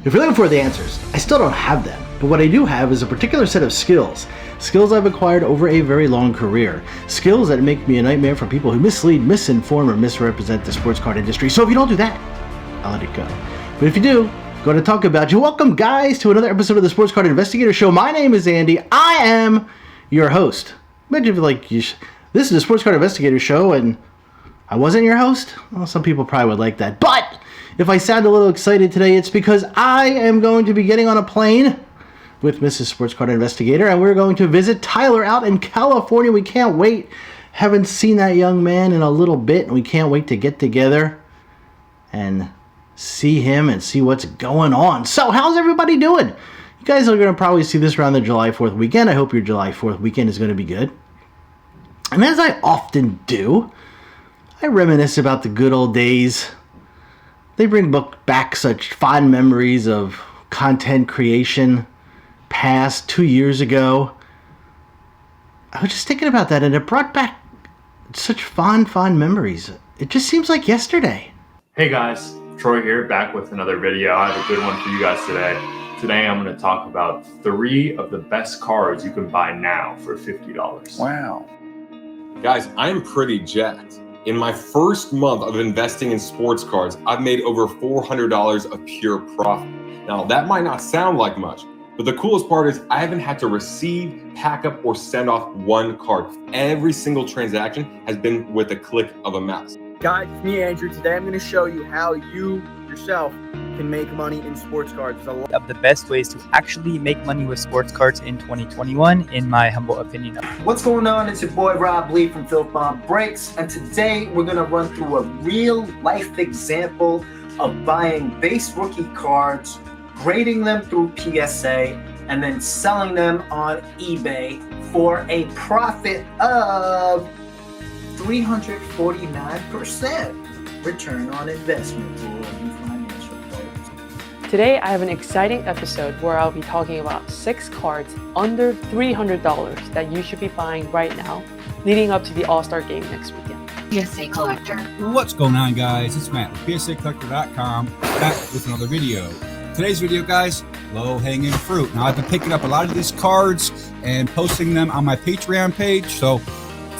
If you're looking for the answers, I still don't have them, but what I do have is a particular set of skills. Skills I've acquired over a very long career. Skills that make me a nightmare for people who mislead, misinform, or misrepresent the sports card industry. So if you don't do that, I'll let it go. But if you do, going to talk about you. Welcome, guys, to another episode of the Sports Card Investigator Show. My name is Andy. I am your host. Imagine if this is the Sports Card Investigator Show and I wasn't your host. Well, some people probably would like that. But if I sound a little excited today, it's because I am going to be getting on a plane with Mrs. Sports Card Investigator, and we're going to visit Tyler out in California. We can't wait. Haven't seen that young man in a little bit, and we can't wait to get together and see him and see what's going on. So, how's everybody doing? You guys are going to probably see this around the July 4th weekend. I hope your July 4th weekend is going to be good. And as I often do, I reminisce about the good old days. They bring back such fond memories of content creation past 2 years ago. I was just thinking about that, and it brought back such fond memories. It just seems like yesterday. Hey guys, Troy here, back with another video. I have a good one for you guys today. Today I'm going to talk about 3 of the best cards you can buy now for $50. Wow. Guys, I'm pretty jacked. In my first month of investing in sports cards, I've made over $400 of pure profit. Now, that might not sound like much, but the coolest part is I haven't had to receive, pack up, or send off one card. Every single transaction has been with a click of a mouse. Guys, it's me, Andrew. Today I'm going to show you how you yourself can make money in sports cards. Of the best ways to actually make money with sports cards in 2021, in my humble opinion. What's going on? It's your boy Rob Lee from Filth Bomb Breaks, and today we're going to run through a real life example of buying base rookie cards, grading them through PSA, and then selling them on eBay for a profit of 349% return on investment for you financial folks. Today I have an exciting episode where I'll be talking about 6 cards under $300 that you should be buying right now, leading up to the All-Star game next weekend. PSA Collector. What's going on, guys? It's Matt with PSAcollector.com, back with another video. Today's video, guys, low-hanging fruit. Now, I've been picking up a lot of these cards and posting them on my Patreon page, so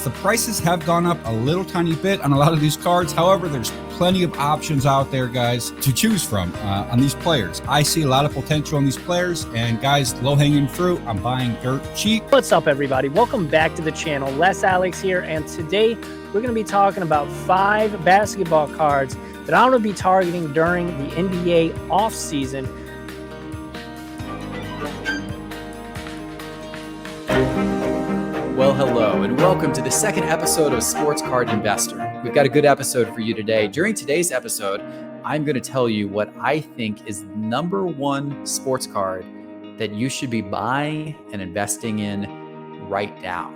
the prices have gone up a little tiny bit on a lot of these cards. However, there's plenty of options out there, guys, to choose from on these players. I see a lot of potential in these players, and guys, low-hanging fruit, I'm buying dirt cheap. What's up, everybody? Welcome back to the channel. Les Alex here, and today we're going to be talking about 5 basketball cards that I'm going to be targeting during the NBA offseason. Well, hello, and welcome to the second episode of Sports Card Investor. We've got a good episode for you today. During today's episode, I'm going to tell you what I think is the number 1 sports card that you should be buying and investing in right now.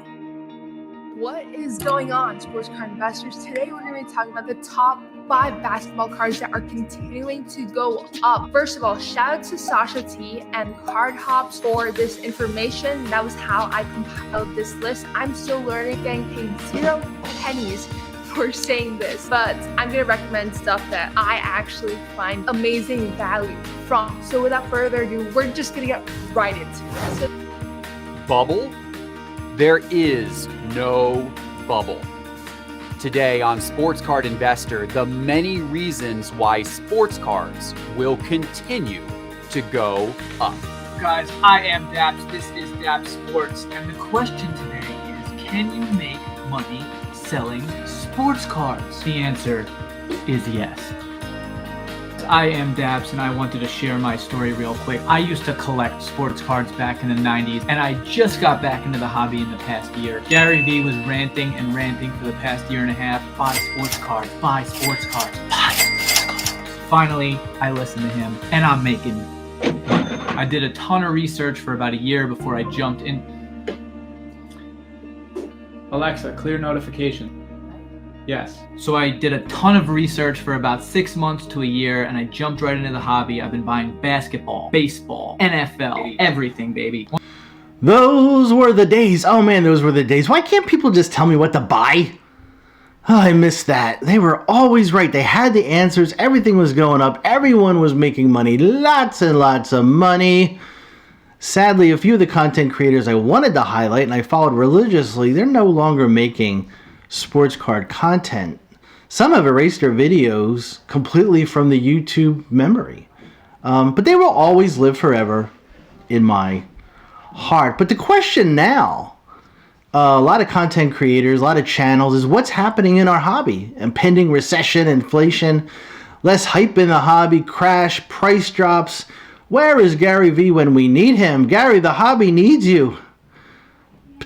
What is going on, sports card investors? Today we're going to be talking about the top 5 basketball cards that are continuing to go up. First of all, shout out to Sasha T and Card Hops for this information. That was how I compiled this list. I'm still learning, getting paid 0 pennies for saying this, but I'm going to recommend stuff that I actually find amazing value from. So without further ado, we're just going to get right into it. So, bubble? There is no bubble. Today on Sports Card Investor, the many reasons why sports cards will continue to go up. Guys, I am Daps. This is Daps Sports, and the question today is, can you make money selling sports cards? The answer is yes. I am Dabs, and I wanted to share my story real quick. I used to collect sports cards back in the 90s, and I just got back into the hobby in the past year. Gary Vee was ranting and ranting for the past year and a half. Buy sports cards, buy sports cards, buy sports cards. Finally, I listened to him, and I'm making money. I did a ton of research for about a year before I jumped in. Alexa, clear notification. Yes. So I did a ton of research for about 6 months to a year, and I jumped right into the hobby. I've been buying basketball, baseball, NFL, everything, baby. Those were the days. Oh man, those were the days. Why can't people just tell me what to buy? Oh, I missed that. They were always right. They had the answers. Everything was going up. Everyone was making money. Lots and lots of money. Sadly, a few of the content creators I wanted to highlight and I followed religiously, they're no longer making sports card content. Some have erased their videos completely from the YouTube memory. But they will always live forever in my heart. But the question now, a lot of content creators, a lot of channels, is what's happening in our hobby? Impending recession, inflation, less hype in the hobby, crash, price drops. Where is Gary V when we need him? Gary, the hobby needs you.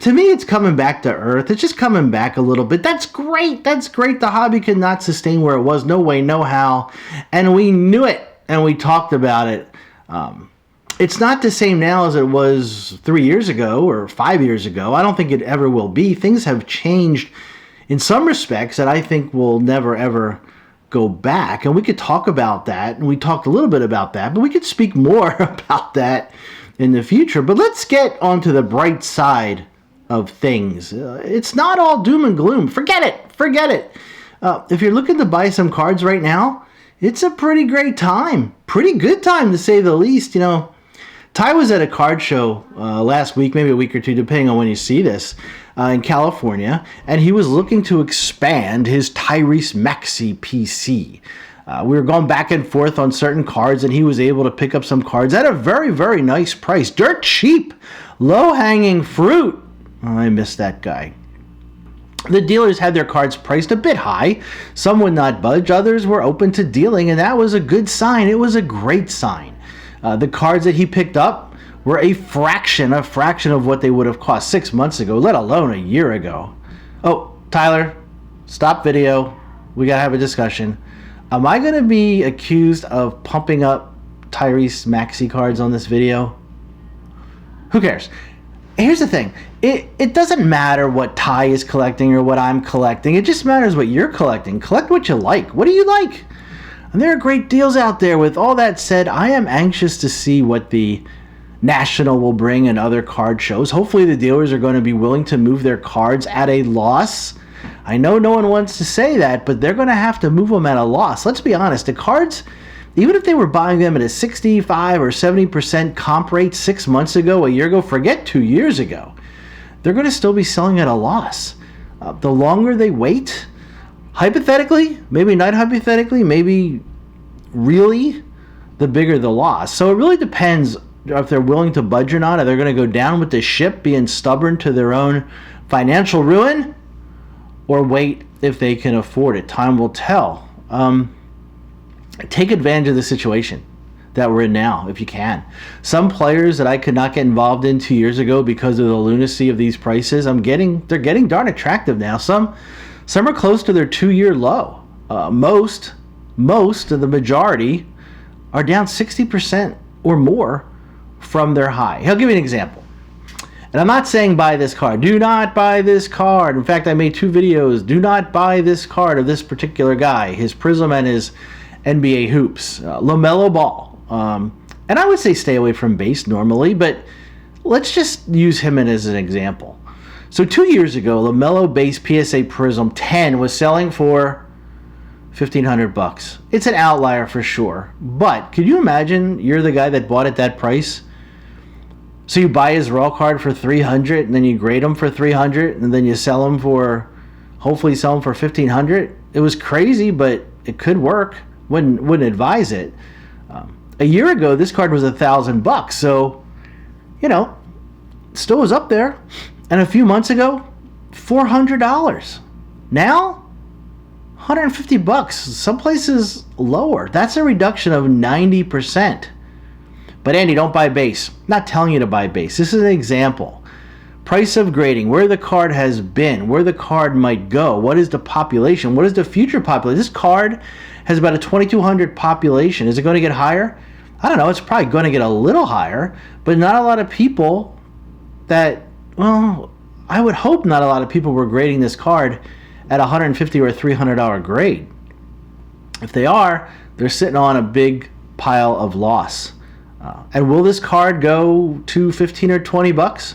To me, it's coming back to earth. It's just coming back a little bit. That's great. That's great. The hobby could not sustain where it was. No way, no how. And we knew it, and we talked about it. It's not the same now as it was 3 years ago or 5 years ago. I don't think it ever will be. Things have changed in some respects that I think will never, ever go back. And we could talk about that, and we talked a little bit about that, but we could speak more about that in the future. But let's get onto the bright side of things. It's not all doom and gloom. Forget it. Forget it. If you're looking to buy some cards right now, it's a pretty great time. Pretty good time, to say the least. You know, Ty was at a card show last week, maybe a week or two, depending on when you see this, in California, and he was looking to expand his Tyrese Maxey PC. We were going back and forth on certain cards, and he was able to pick up some cards at a very, very nice price. Dirt cheap, low-hanging fruit. Oh, I missed that guy. The dealers had their cards priced a bit high. Some would not budge. Others were open to dealing, and that was a good sign. It was a great sign. The cards that he picked up were a fraction of what they would have cost 6 months ago, let alone a year ago. Oh, Tyler, stop video. We got to have a discussion. Am I going to be accused of pumping up Tyrese Maxey cards on this video? Who cares? Here's the thing. It doesn't matter what Ty is collecting or what I'm collecting. It just matters what you're collecting. Collect what you like. What do you like? And there are great deals out there. With all that said, I am anxious to see what the National will bring and other card shows. Hopefully the dealers are going to be willing to move their cards at a loss. I know no one wants to say that, but they're going to have to move them at a loss. Let's be honest. The cards, even if they were buying them at a 65 or 70% comp rate 6 months ago, a year ago, forget 2 years ago, they're going to still be selling at a loss. The longer they wait, hypothetically, maybe not hypothetically, maybe really, the bigger the loss. So it really depends if they're willing to budge or not. Are they going to go down with the ship, being stubborn to their own financial ruin, or wait if they can afford it? Time will tell. Take advantage of the situation that we're in now, if you can. Some players that I could not get involved in 2 years ago because of the lunacy of these prices, they're getting darn attractive now. Some are close to their 2-year low. Most of the majority are down 60% or more from their high. I'll give you an example. And I'm not saying buy this card. Do not buy this card. In fact, I made 2 videos. Do not buy this card of this particular guy, his Prism and his NBA hoops. LaMelo Ball. And I would say stay away from base normally, but let's just use him as an example. So 2 years ago, LaMelo base PSA Prism 10 was selling for $1,500. It's an outlier for sure. But could you imagine you're the guy that bought at that price? So you buy his raw card for $300, and then you grade him for $300, and then you hopefully sell him for $1,500. It was crazy, but it could work. Wouldn't advise it. A year ago, this card was $1,000, so still was up there. And a few months ago, $400. Now, $150. Some places lower. That's a reduction of 90%. But Andy, don't buy base. I'm not telling you to buy base. This is an example. Price of grading, where the card has been, where the card might go. What is the population? What is the future population? This card has about a 2,200 population. Is it going to get higher? I don't know. It's probably going to get a little higher, but not a lot of people I would hope not a lot of people were grading this card at $150 or $300 grade. If they are, they're sitting on a big pile of loss. And will this card go to $15 or $20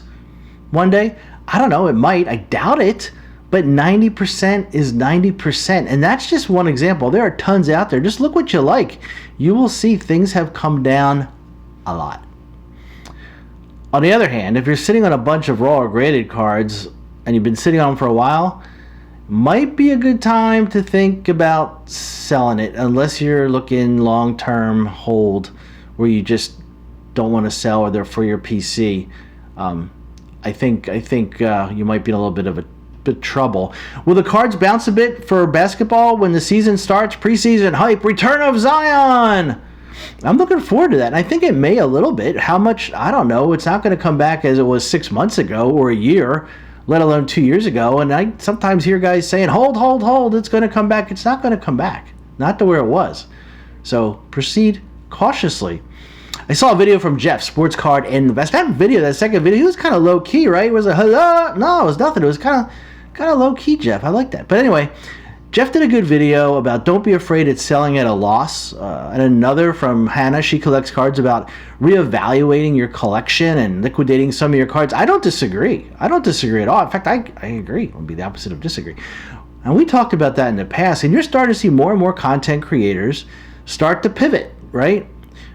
one day? I don't know. It might. I doubt it. but 90% is 90%. And that's just one example. There are tons out there. Just look what you like. You will see things have come down a lot. On the other hand, if you're sitting on a bunch of raw or graded cards and you've been sitting on them for a while, might be a good time to think about selling it, unless you're looking long-term hold where you just don't want to sell, or they're for your PC. I think you might be in a little bit of trouble. Will the cards bounce a bit for basketball when the season starts? Preseason hype, return of Zion. I'm looking forward to that. And I think it may a little bit. How much? I don't know. It's not going to come back as it was 6 months ago or a year, let alone 2 years ago. And I sometimes hear guys saying, hold, it's going to come back. It's not going to come back. Not to where it was. So proceed cautiously. I saw a video from Jeff, Sports Card Investor. That second video, he was kind of low key, right? It was a hello? No, it was nothing. It was kind of low key, Jeff. I like that. But anyway, Jeff did a good video about don't be afraid it's selling at a loss. And another from Hannah, she collects cards, about reevaluating your collection and liquidating some of your cards. I don't disagree. I don't disagree at all. In fact, I agree. It would be the opposite of disagree. And we talked about that in the past. And you're starting to see more and more content creators start to pivot, right?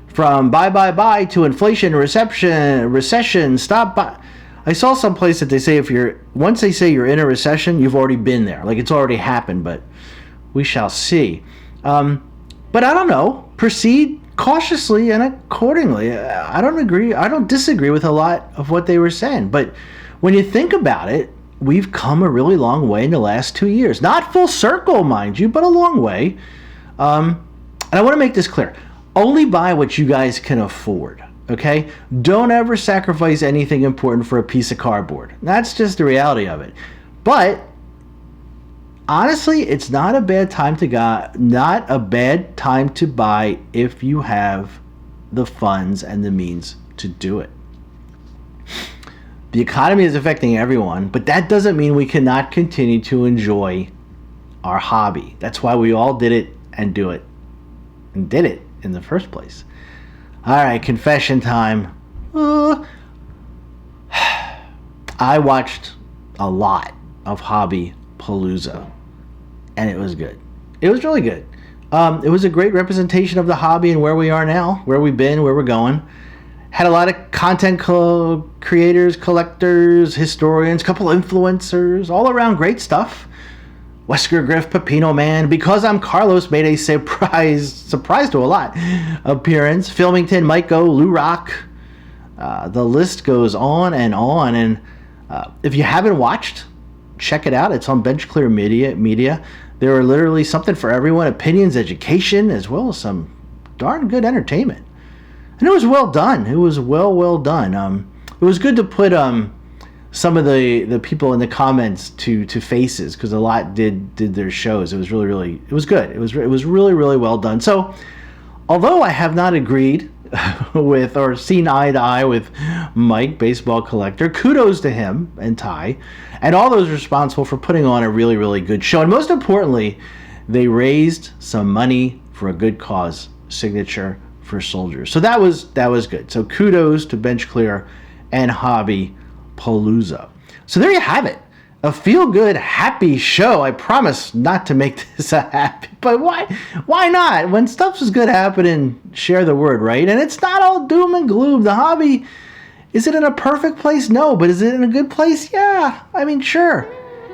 From buy to inflation, recession, stop buy. I saw someplace that they say once they say you're in a recession, you've already been there. Like it's already happened, but we shall see. But I don't know. Proceed cautiously and accordingly. I don't disagree with a lot of what they were saying. But when you think about it, we've come a really long way in the last 2 years. Not full circle, mind you, but a long way. And I want to make this clear. Only buy what you guys can afford. Okay? Don't ever sacrifice anything important for a piece of cardboard. That's just the reality of it. But honestly, it's not a bad time to buy if you have the funds and the means to do it. The economy is affecting everyone, but that doesn't mean we cannot continue to enjoy our hobby. That's why we all did it and do it and did it in the first place. All right, confession time. I watched a lot of Hobby Palooza, and it was good. It was really good. It was a great representation of the hobby and where we are now, where we've been, where we're going. Had a lot of content creators, collectors, historians, couple influencers, all around great stuff. Wesker Griff, Pepino Man, Because I'm Carlos made a surprise to a lot appearance. Filmington, Maiko, Lou Rock. The list goes on. And if you haven't watched, check it out. It's on Bench Clear Media. There are literally something for everyone. Opinions, education, as well as some darn good entertainment. And it was well done. It was well done. It was good to put some of the people in the comments to faces, because a lot did their shows. It was really it was good. It was really well done. So although I have not agreed with or seen eye to eye with Mike, baseball collector, kudos to him and Ty and all those responsible for putting on a really good show. And most importantly, they raised some money for a good cause, Signature for Soldiers. So that was good. So kudos to Bench Clear and Hobby Palooza. So there you have it. A feel-good, happy show. I promise not to make this a happy, but why not? When stuff is good happening, share the word, right? And it's not all doom and gloom. The hobby, is it in a perfect place? No, but is it in a good place? Yeah, I mean, sure.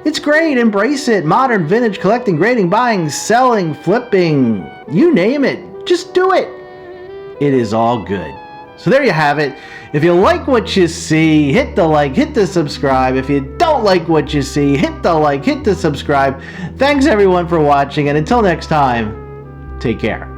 It's great. Embrace it. Modern, vintage, collecting, grading, buying, selling, flipping, you name it. Just do it. It is all good. So there you have it. If you like what you see, hit the like, hit the subscribe. If you don't like what you see, hit the like, hit the subscribe. Thanks everyone for watching, and until next time, take care.